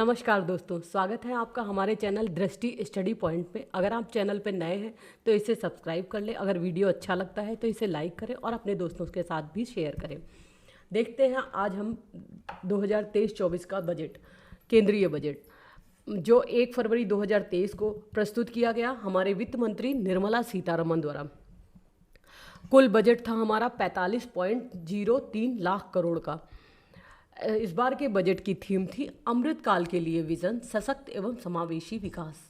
नमस्कार दोस्तों, स्वागत है आपका हमारे चैनल दृष्टि स्टडी पॉइंट पे। अगर आप चैनल पे नए हैं तो इसे सब्सक्राइब कर लें। अगर वीडियो अच्छा लगता है तो इसे लाइक करें और अपने दोस्तों के साथ भी शेयर करें। देखते हैं आज हम 2023-24 का बजट, केंद्रीय बजट जो 1 फरवरी 2023 को प्रस्तुत किया गया हमारे वित्त मंत्री निर्मला सीतारमण द्वारा। कुल बजट था हमारा 45.03 लाख करोड़ का। इस बार के बजट की थीम थी अमृतकाल के लिए विजन, सशक्त एवं समावेशी विकास।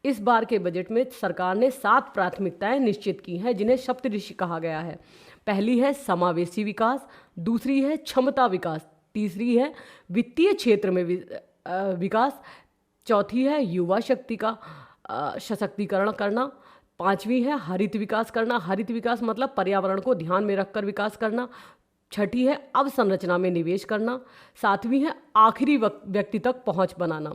इस बार के बजट में सरकार ने 7 प्राथमिकताएं निश्चित की हैं जिन्हें सप्तऋषि कहा गया है। पहली है समावेशी विकास, दूसरी है क्षमता विकास, तीसरी है वित्तीय क्षेत्र में विकास, चौथी है युवा शक्ति का सशक्तिकरण करना, पांचवी है हरित विकास करना। हरित विकास मतलब पर्यावरण को ध्यान में रखकर विकास करना। छठी है अवसंरचना में निवेश करना। सातवीं है आखिरी व्यक्ति तक पहुंच बनाना।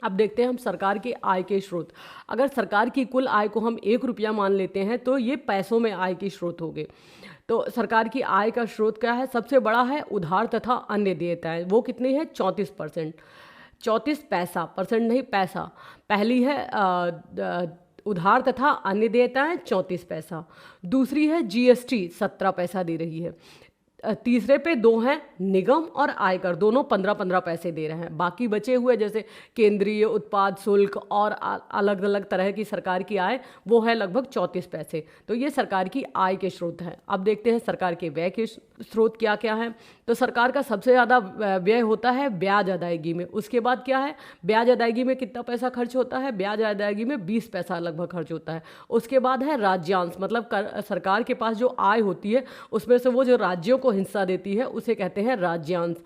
अब देखते हैं हम सरकार के आय के स्रोत। अगर सरकार की कुल आय को हम 1 रुपया मान लेते हैं तो ये पैसों में आय के स्रोत हो गए। तो सरकार की आय का स्रोत क्या है? सबसे बड़ा है उधार तथा अन्य देयताएं। वो कितनी है? 34%। 34 पैसा, परसेंट नहीं, पैसा। पहली है उधार तथा अन्य देयताएं 34 पैसा। दूसरी है जीएसटी 17 पैसा दे रही है। तीसरे पे 2 हैं निगम और आयकर, दोनों 15-15 पैसे दे रहे हैं। बाकी बचे हुए जैसे केंद्रीय उत्पाद शुल्क और अलग अलग तरह की सरकार की आय, वो है लगभग 34 पैसे। तो ये सरकार की आय के स्रोत हैं। अब देखते हैं सरकार के व्यय के स्रोत क्या क्या हैं। तो सरकार का सबसे ज़्यादा व्यय होता है ब्याज अदायगी में। उसके बाद क्या है? ब्याज अदायगी में कितना पैसा खर्च होता है? ब्याज अदायगी में 20 पैसा लगभग खर्च होता है। उसके बाद है राज्यांश, मतलब सरकार के पास जो आय होती है उसमें से वो जो राज्यों को हिस्सा देती है उसे कहते हैं राज्यांश।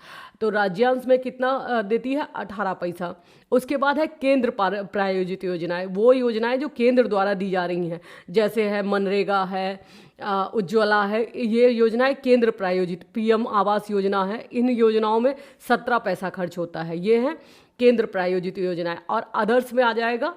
तो राज्यांश में कितना देती है? 18 पैसा। उसके बाद है केंद्र प्रायोजित योजनाएं, वो योजनाएं जो केंद्र द्वारा दी जा रही हैं, जैसे है मनरेगा है, उज्ज्वला है। ये योजनाएं केंद्र प्रायोजित, पीएम आवास योजना है, इन योजनाओं में 17 पैसा खर्च होता है। ये हैं केंद्र प्रायोजित योजनाएं। और अदर्स में आ जाएगा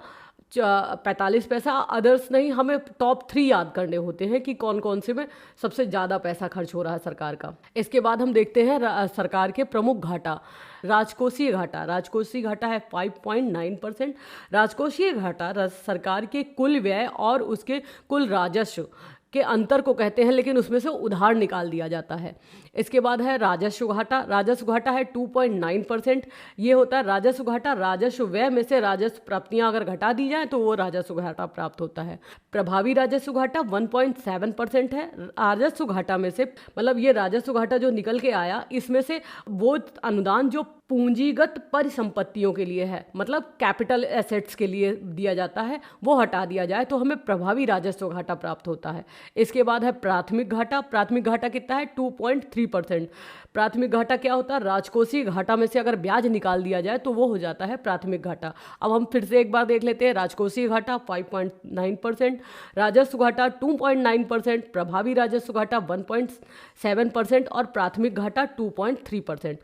45 पैसा। अदर्स नहीं, हमें टॉप 3 याद करने होते हैं कि कौन कौन से में सबसे ज़्यादा पैसा खर्च हो रहा है सरकार का। इसके बाद हम देखते हैं सरकार के प्रमुख घाटा। राजकोषीय घाटा, राजकोषीय घाटा है 5.9%। राजकोषीय घाटा सरकार के कुल व्यय और उसके कुल राजस्व के अंतर को कहते हैं, लेकिन उसमें से उधार निकाल दिया जाता है। इसके बाद है राजस्व घाटा। राजस्व घाटा है 2.9%। ये होता है राजस्व घाटा, राजस्व व्यय में से राजस्व प्राप्तियां अगर घटा दी जाए तो वो राजस्व घाटा प्राप्त होता है। प्रभावी राजस्व घाटा 1.7% है। राजस्व घाटा में से मतलब ये राजस्व घाटा जो निकल के आया, इसमें से वो अनुदान जो पूंजीगत परिसंपत्तियों के लिए है, मतलब कैपिटल एसेट्स के लिए दिया जाता है, वो हटा दिया जाए तो हमें प्रभावी राजस्व घाटा प्राप्त होता है। इसके बाद है प्राथमिक घाटा। प्राथमिक घाटा कितना है? 2.3%। प्राथमिक घाटा क्या होता है? राजकोषीय घाटा में से अगर ब्याज निकाल दिया जाए तो वो हो जाता है प्राथमिक घाटा। अब हम फिर से एक बार देख लेते हैं। राजकोषीय घाटा 5.9%, राजस्व घाटा 2.9%, प्रभावी राजस्व घाटा 1.7% और प्राथमिक घाटा 2.3%।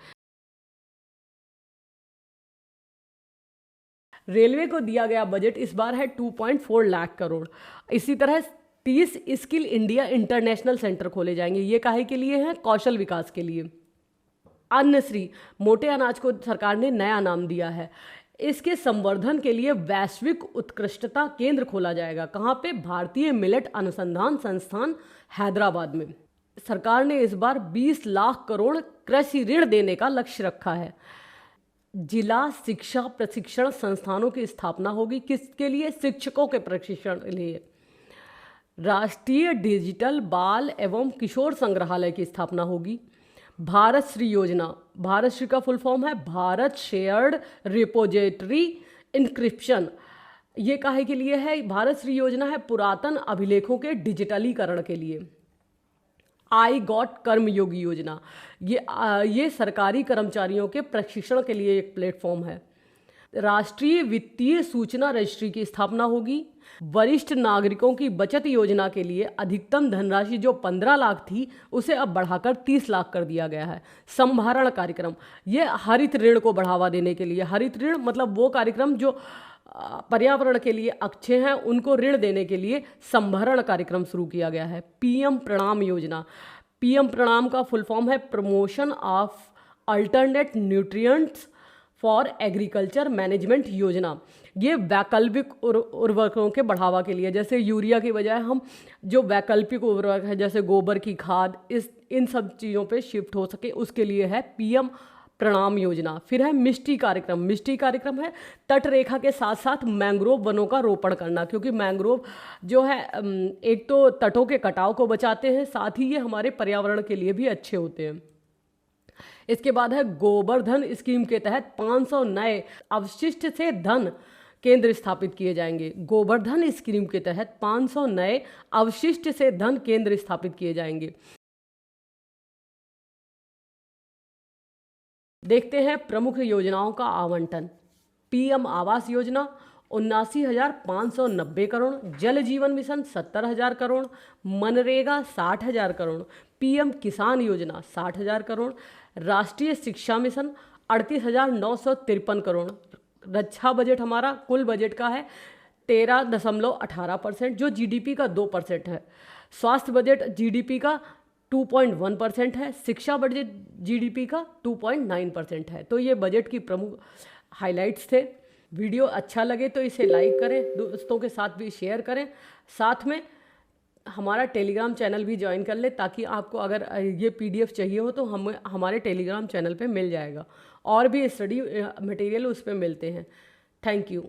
रेलवे को दिया गया बजट इस बार है 2.4 लाख करोड़। इसी तरह 30 स्किल इंडिया इंटरनेशनल सेंटर खोले जाएंगे। ये काहे के लिए हैं? कौशल विकास के लिए। अन्नश्री, मोटे अनाज को सरकार ने नया नाम दिया है। इसके संवर्धन के लिए वैश्विक उत्कृष्टता केंद्र खोला जाएगा। कहाँ पे? भारतीय मिलेट अनुसंधान संस्थान हैदराबाद में। सरकार ने इस बार 20 लाख करोड़ कृषि ऋण देने का लक्ष्य रखा है। जिला शिक्षा प्रशिक्षण संस्थानों की स्थापना होगी। किसके लिए? शिक्षकों के प्रशिक्षण के लिए। राष्ट्रीय डिजिटल बाल एवं किशोर संग्रहालय की स्थापना होगी। भारत श्री योजना, भारत श्री का फुल फॉर्म है भारत शेयर्ड रिपोजिटरी इंक्रिप्शन। ये काहे के लिए है? भारत श्री योजना है पुरातन अभिलेखों के डिजिटलीकरण के लिए। आई गॉट कर्मयोगी योजना, ये सरकारी कर्मचारियों के प्रशिक्षण के लिए एक प्लेटफॉर्म है। राष्ट्रीय वित्तीय सूचना रजिस्ट्री की स्थापना होगी। वरिष्ठ नागरिकों की बचत योजना के लिए अधिकतम धनराशि जो 15 लाख थी उसे अब बढ़ाकर 30 लाख कर दिया गया है। संभारण कार्यक्रम, ये हरित ऋण को बढ़ावा देने के लिए। हरित ऋण मतलब वो कार्यक्रम जो पर्यावरण के लिए अच्छे हैं, उनको ऋण देने के लिए संभरण कार्यक्रम शुरू किया गया है। पीएम प्रणाम योजना, पीएम प्रणाम का फुल फॉर्म है promotion of alternate nutrients for agriculture management योजना। ये वैकल्पिक उर्वरकों के बढ़ावा के लिए, जैसे यूरिया की बजाय हम जो वैकल्पिक उर्वरक है जैसे गोबर की खाद, इन सब चीज़ों पे शिफ्ट हो सके उसके लिए है पीएम प्रणाम योजना। फिर है मिष्टी कार्यक्रम। मिष्टी कार्यक्रम है तट रेखा के साथ साथ मैंग्रोव वनों का रोपण करना, क्योंकि मैंग्रोव जो है एक तो तटों के कटाव को बचाते हैं, साथ ही ये हमारे पर्यावरण के लिए भी अच्छे होते हैं। इसके बाद है गोवर्धन स्कीम के तहत 500 नए अवशिष्ट से धन केंद्र स्थापित किए जाएंगे। गोवर्धन स्कीम के तहत 500 नए अवशिष्ट से धन केंद्र स्थापित किए जाएंगे। देखते हैं प्रमुख योजनाओं का आवंटन। पीएम आवास योजना 79,590 करोड़, जल जीवन मिशन 70,000 करोड़, मनरेगा 60,000 करोड़, पीएम किसान योजना 60,000 करोड़, राष्ट्रीय शिक्षा मिशन 38,953 करोड़। रक्षा बजट हमारा कुल बजट का है 13.18%, जो जीडीपी का 2% है। स्वास्थ्य बजट जीडीपी का 2.1% है। शिक्षा बजट जीडीपी का 2.9% है। तो ये बजट की प्रमुख हाइलाइट्स थे। वीडियो अच्छा लगे तो इसे लाइक करें, दोस्तों के साथ भी शेयर करें, साथ में हमारा टेलीग्राम चैनल भी ज्वाइन कर ले, ताकि आपको अगर ये पीडीएफ चाहिए हो तो हम हमारे टेलीग्राम चैनल पे मिल जाएगा। और भी स्टडी मटेरियल उस पर मिलते हैं। Thank you.